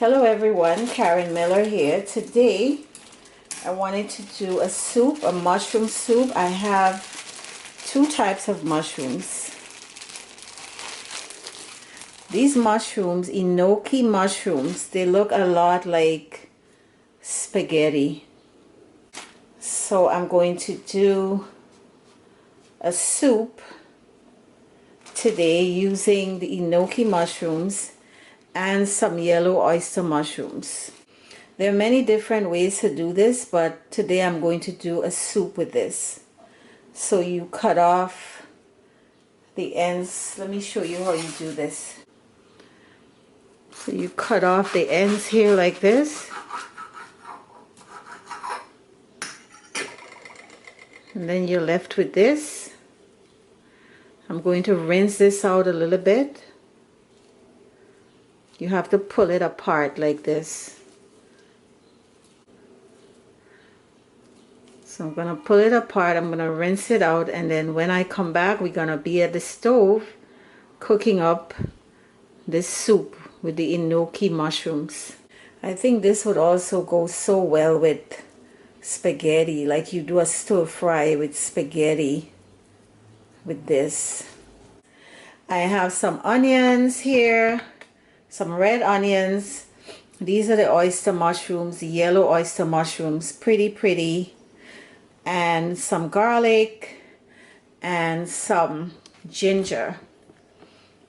Hello everyone, Karen Miller here. Today I wanted to do a soup, a mushroom soup. I have two types of mushrooms. These mushrooms, Enoki mushrooms, they look a lot like spaghetti. So I'm going to do a soup today using the Enoki mushrooms and some yellow oyster mushrooms. There are many different ways to do this, but today I'm going to do a soup with this. So you cut off the ends. Let me show you how you do this. So you cut off the ends here like this. And then you're left with this. I'm going to rinse this out a little bit. You have to pull it apart like this. So I'm going to pull it apart, I'm going to rinse it out, and then when I come back, we're going to be at the stove cooking up this soup with the Enoki mushrooms. I think this would also go so well with spaghetti, like you do a stir fry with spaghetti with this. I have some onions here. Some red onions. These are the oyster mushrooms, the yellow oyster mushrooms, pretty. And some garlic and some ginger.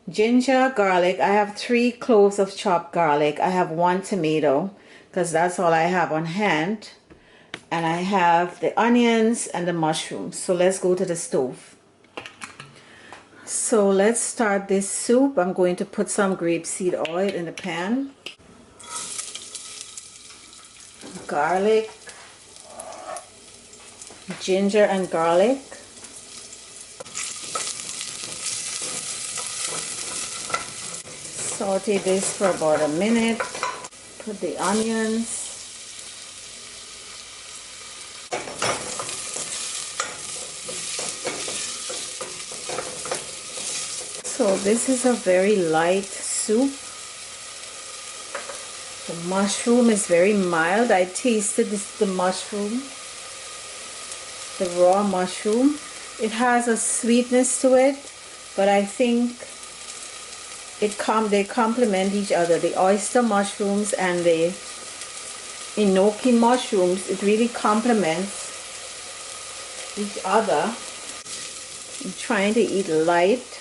Ginger, garlic. I have 3 cloves of chopped garlic. I have 1 tomato because that's all I have on hand. And I have the onions and the mushrooms. So let's go to the stove. So let's start this soup. I'm going to put some grapeseed oil in the pan. Garlic, ginger and garlic. Saute this for about a minute. Put the onions. So this is a very light soup. The mushroom is very mild. I tasted the mushroom, the raw mushroom. It has a sweetness to it, but I think they complement each other. The oyster mushrooms and the Enoki mushrooms, it really complements each other. I'm trying to eat light,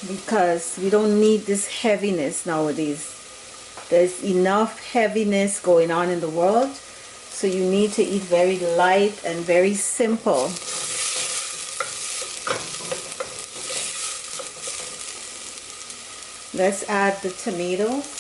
because we don't need this heaviness nowadays. There's enough heaviness going on in the world, so you need to eat very light and very simple. Let's add the tomatoes.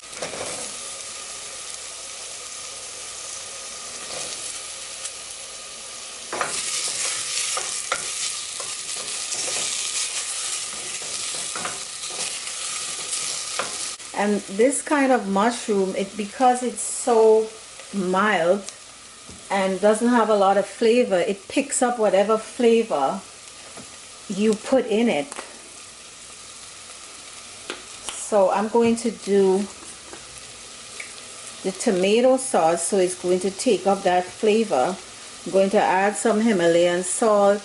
And this kind of mushroom, because it's so mild and doesn't have a lot of flavor, it picks up whatever flavor you put in it. So I'm going to do the tomato sauce, so it's going to take up that flavor. I'm going to add some Himalayan salt,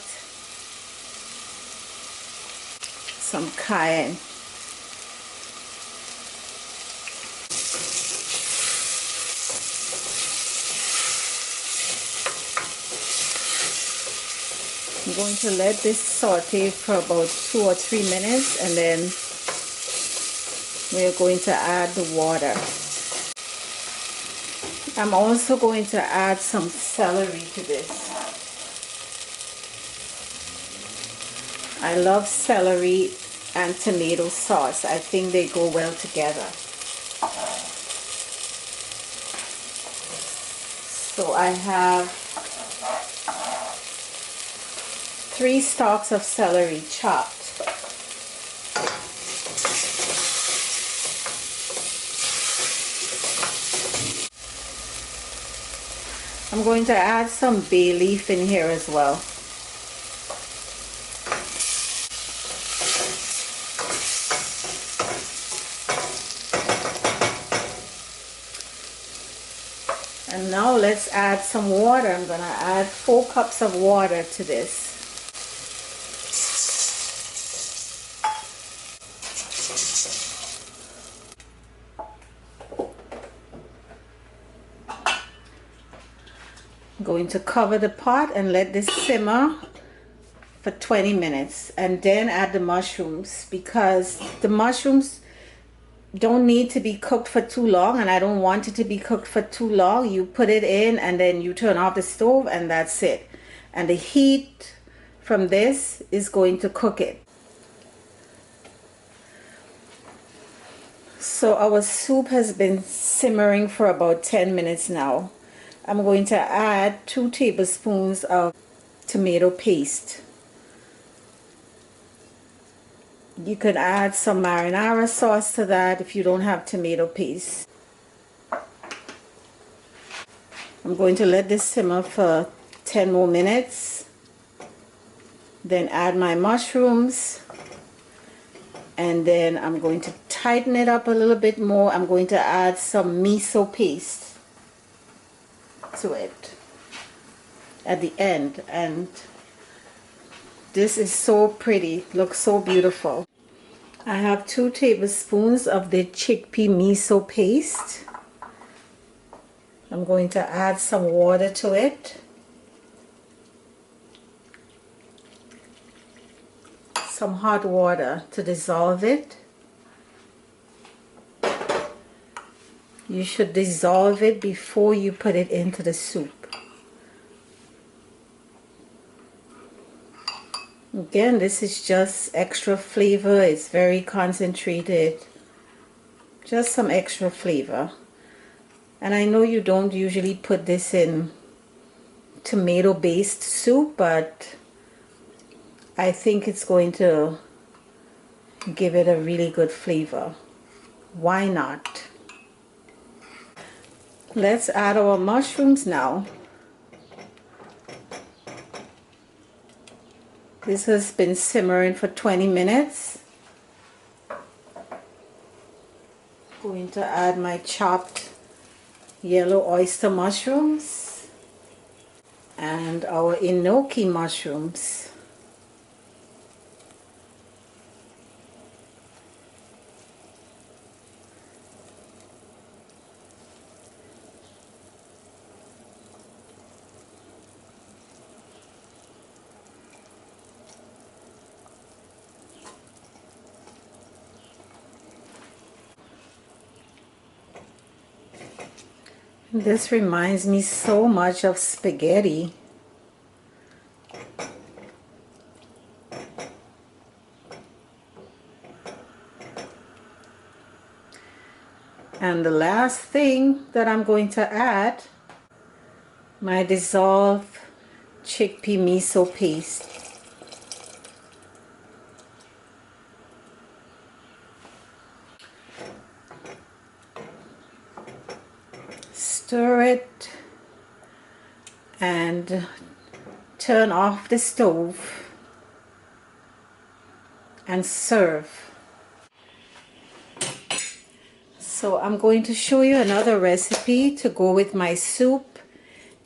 some cayenne. I'm going to let this saute for about 2 or 3 minutes, and then we're going to add the water. I'm also going to add some celery to this. I love celery and tomato sauce. I think they go well together. So I have 3 stalks of celery chopped. I'm going to add some bay leaf in here as well. And now let's add some water. I'm going to add 4 cups of water to this. I'm going to cover the pot and let this simmer for 20 minutes and then add the mushrooms, because the mushrooms don't need to be cooked for too long, and I don't want it to be cooked for too long. You put it in and then you turn off the stove and that's it. And the heat from this is going to cook it. So our soup has been simmering for about 10 minutes now. I'm going to add 2 tablespoons of tomato paste. You could add some marinara sauce to that if you don't have tomato paste. I'm going to let this simmer for 10 more minutes. Then add my mushrooms. And then I'm going to tighten it up a little bit more. I'm going to add some miso paste to it at the end. And this is so pretty, looks so beautiful. I have 2 tablespoons of the chickpea miso paste. I'm going to add some water to it. Some hot water to dissolve it. You should dissolve it before you put it into the soup. Again, this is just extra flavor. It's very concentrated. Just some extra flavor. And I know you don't usually put this in tomato-based soup, but I think it's going to give it a really good flavor. Why not? Let's add our mushrooms now. This has been simmering for 20 minutes. Going to add my chopped yellow oyster mushrooms and our enoki mushrooms. This reminds me so much of spaghetti. And the last thing that I'm going to add, my dissolved chickpea miso paste. Stir it and turn off the stove and serve. So I'm going to show you another recipe to go with my soup.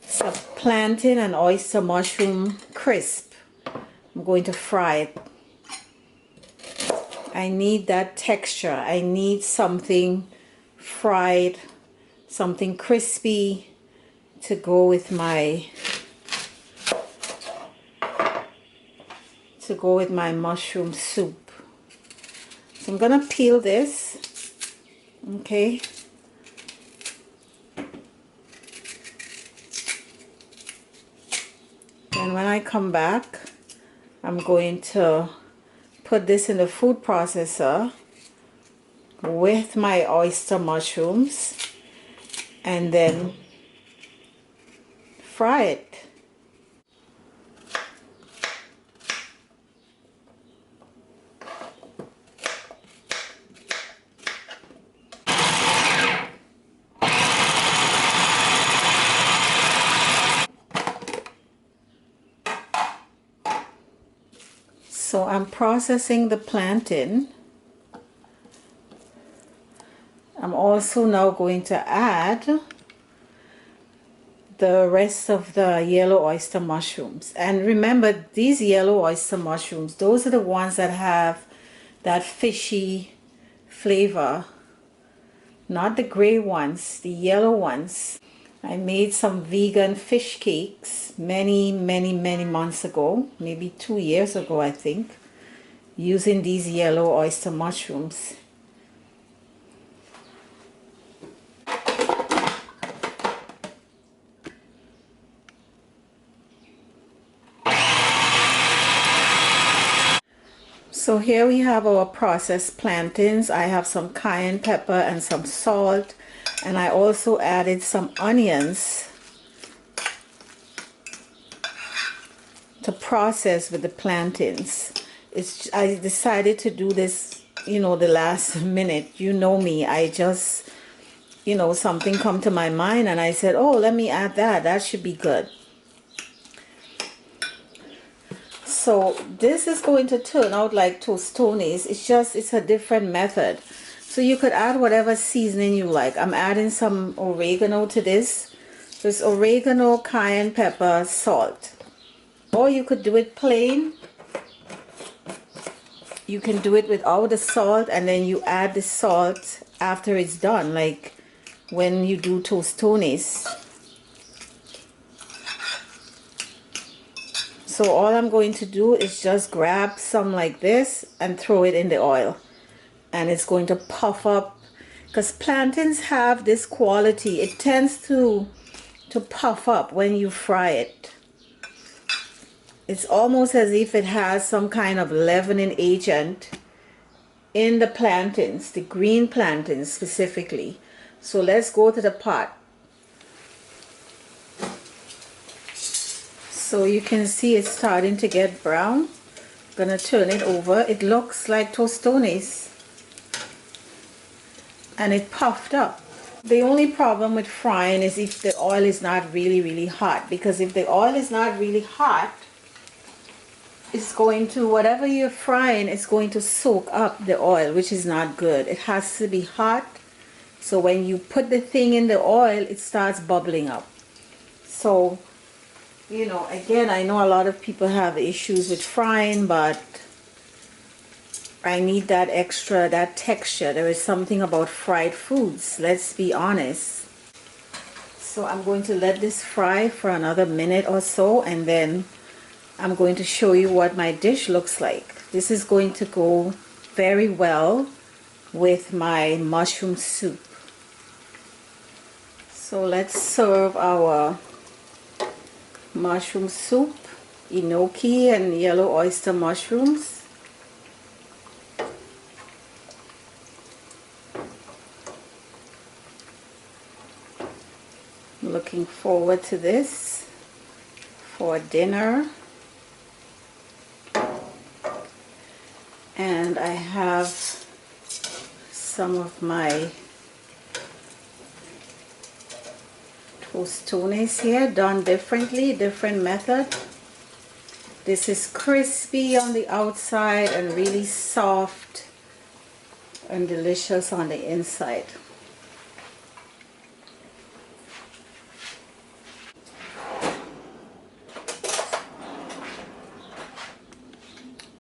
It's a plantain and oyster mushroom crisp. I'm going to fry it. I need that texture. I need something fried, something crispy to go with my mushroom soup. So I'm gonna peel this, okay? And when I come back, I'm going to put this in the food processor with my oyster mushrooms and then fry it. So I'm processing the plantain. I'm also now going to add the rest of the yellow oyster mushrooms. And remember, these yellow oyster mushrooms, those are the ones that have that fishy flavor, not the gray ones, the yellow ones. I made some vegan fish cakes many months ago, maybe 2 years ago, I think, using these yellow oyster mushrooms. So here we have our processed plantains. I have some cayenne pepper and some salt, and I also added some onions to process with the plantains. I decided to do this, the last minute. You know me, I just, something come to my mind and I said, oh, let me add that. That should be good. So this is going to turn out like tostones. It's a different method. So you could add whatever seasoning you like. I'm adding some oregano to this. So it's oregano, cayenne pepper, salt. Or you could do it plain. You can do it without the salt and then you add the salt after it's done, like when you do tostones. So all I'm going to do is just grab some like this and throw it in the oil. And it's going to puff up. Because plantains have this quality. It tends to puff up when you fry it. It's almost as if it has some kind of leavening agent in the plantains, the green plantains specifically. So let's go to the pot. So you can see it's starting to get brown. I'm gonna turn it over. It looks like tostones. And it puffed up. The only problem with frying is if the oil is not really hot. Because if the oil is not really hot, it's going to, whatever you're frying, it's going to soak up the oil, which is not good. It has to be hot. So when you put the thing in the oil, it starts bubbling up. So, again, I know a lot of people have issues with frying, but I need that extra, that texture. There is something about fried foods, let's be honest. So I'm going to let this fry for another minute or so, and then I'm going to show you what my dish looks like. This is going to go very well with my mushroom soup. So let's serve our mushroom soup, enoki and yellow oyster mushrooms. Looking forward to this for dinner. And I have some of my tostones here done differently, different method. This is crispy on the outside and really soft and delicious on the inside.